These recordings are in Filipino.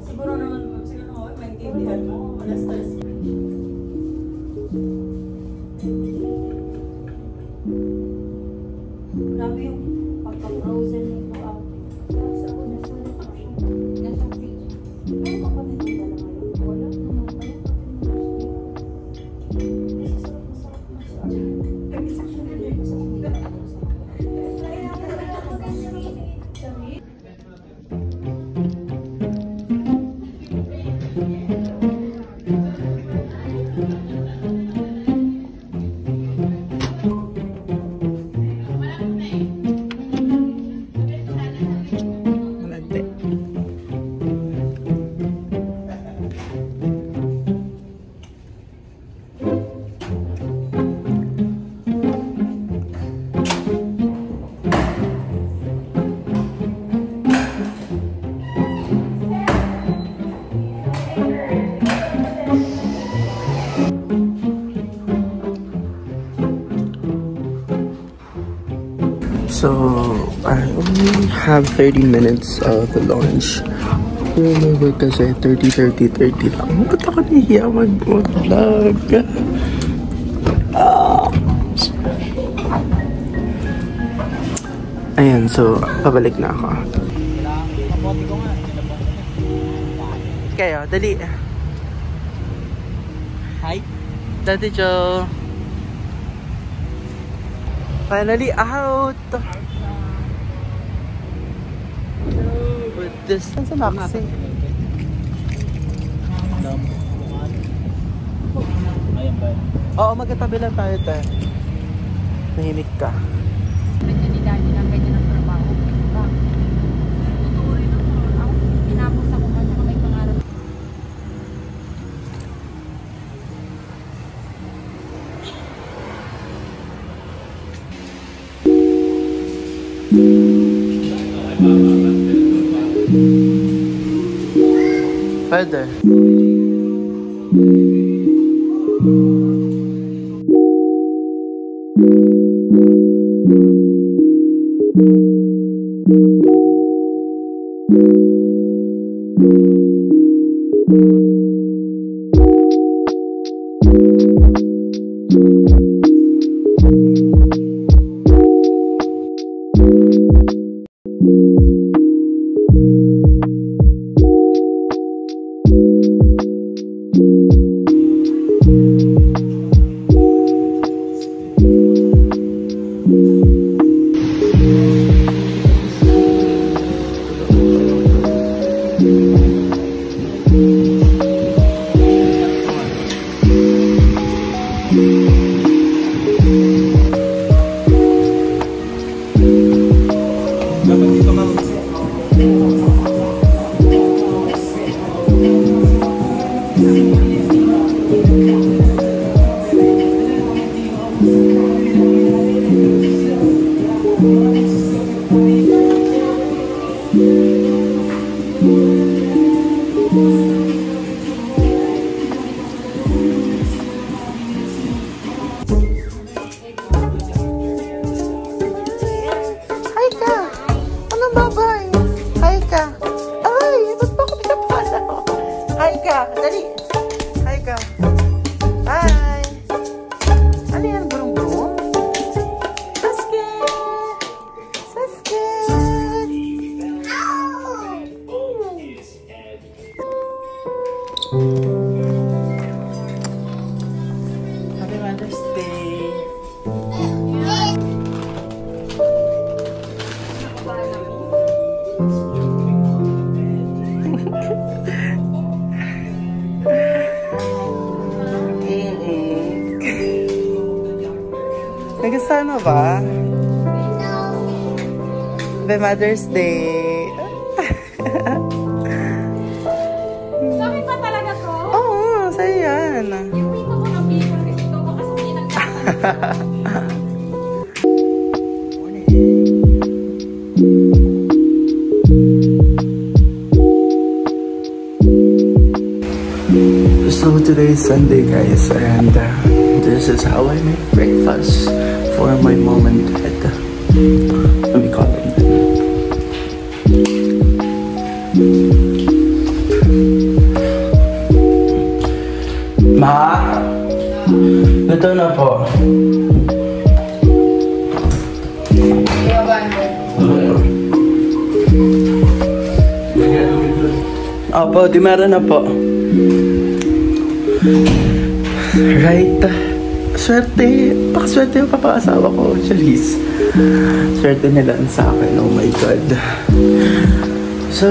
Siguro naman, siguro ako, maintindihan mo. Alas-alas. Grabe yung pagka-frozen nito out. Nasa fridge. Ano pa kami nila na ngayon? Wala naman pa yung So, I only have 30 minutes of lunch. Pero may work kasi 30 lang. Ba't ako nahiya mag-vlog? Ayan, so, pabalik na ako. Kayo, dali. Hi, Daddy Joe. Finally out! With this, sa Maxi. Oo, magkatabi lang tayo tayo. Nahimik ka. Medyo ni Daddy lang ganyan ang trabaho. Tuturin ako. Tinapos ako kasi may pangarap. Pwede. Happy Mother's Day. Nagustuhan mo ba? Happy Mother's Day. Bakit pa talaga to? Oo, sa'yo yan. Yung dito ko ng favorite. Ito ko kasi pinagkakaroon. So today is Sunday, guys, and this is how I make breakfast for my mom and dad. Let me call them. Ma? Ito na po. Opo, di meron na po. Right. Swerte. Pakaswerte yung papakasawa ko. Charis. Swerte nila sa akin. Oh my God. So,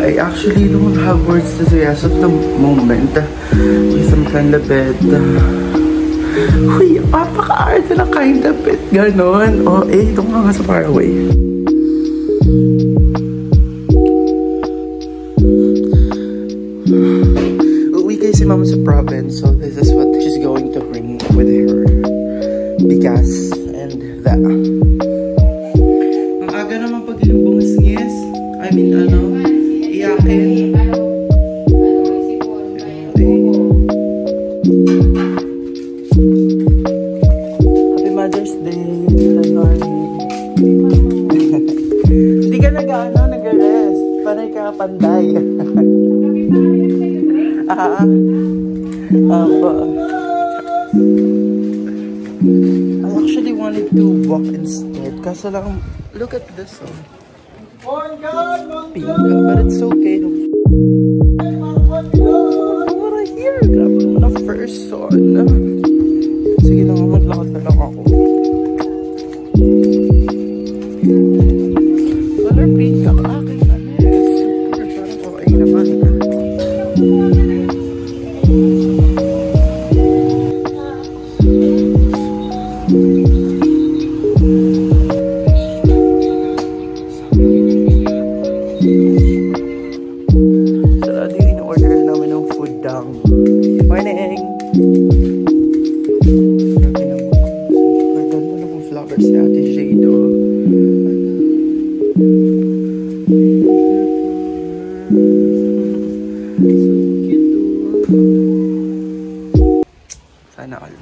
I actually don't have words to say as of the moment. Because I'm kinda bed. Uy, papaka-arte na kinda bit. Ganon. Oh, ito nga sa far away. Uwi kayo si Mama sa province, so this is what she's going to bring with her. Bigas and that. Ang aga naman pag yung bungis-ngis. I mean, iyakin. Happy Mother's Day, Tanori. Hindi ka nag-rest. Panay ka panday. I actually wanted to walk instead. Kaso lang, look at this one. Pink, but it's okay. What I hear? Grabe naman ang first son. Sige lang, maglakad na lang ako. Color pink ang aking super. Parang okay naman. Sana all.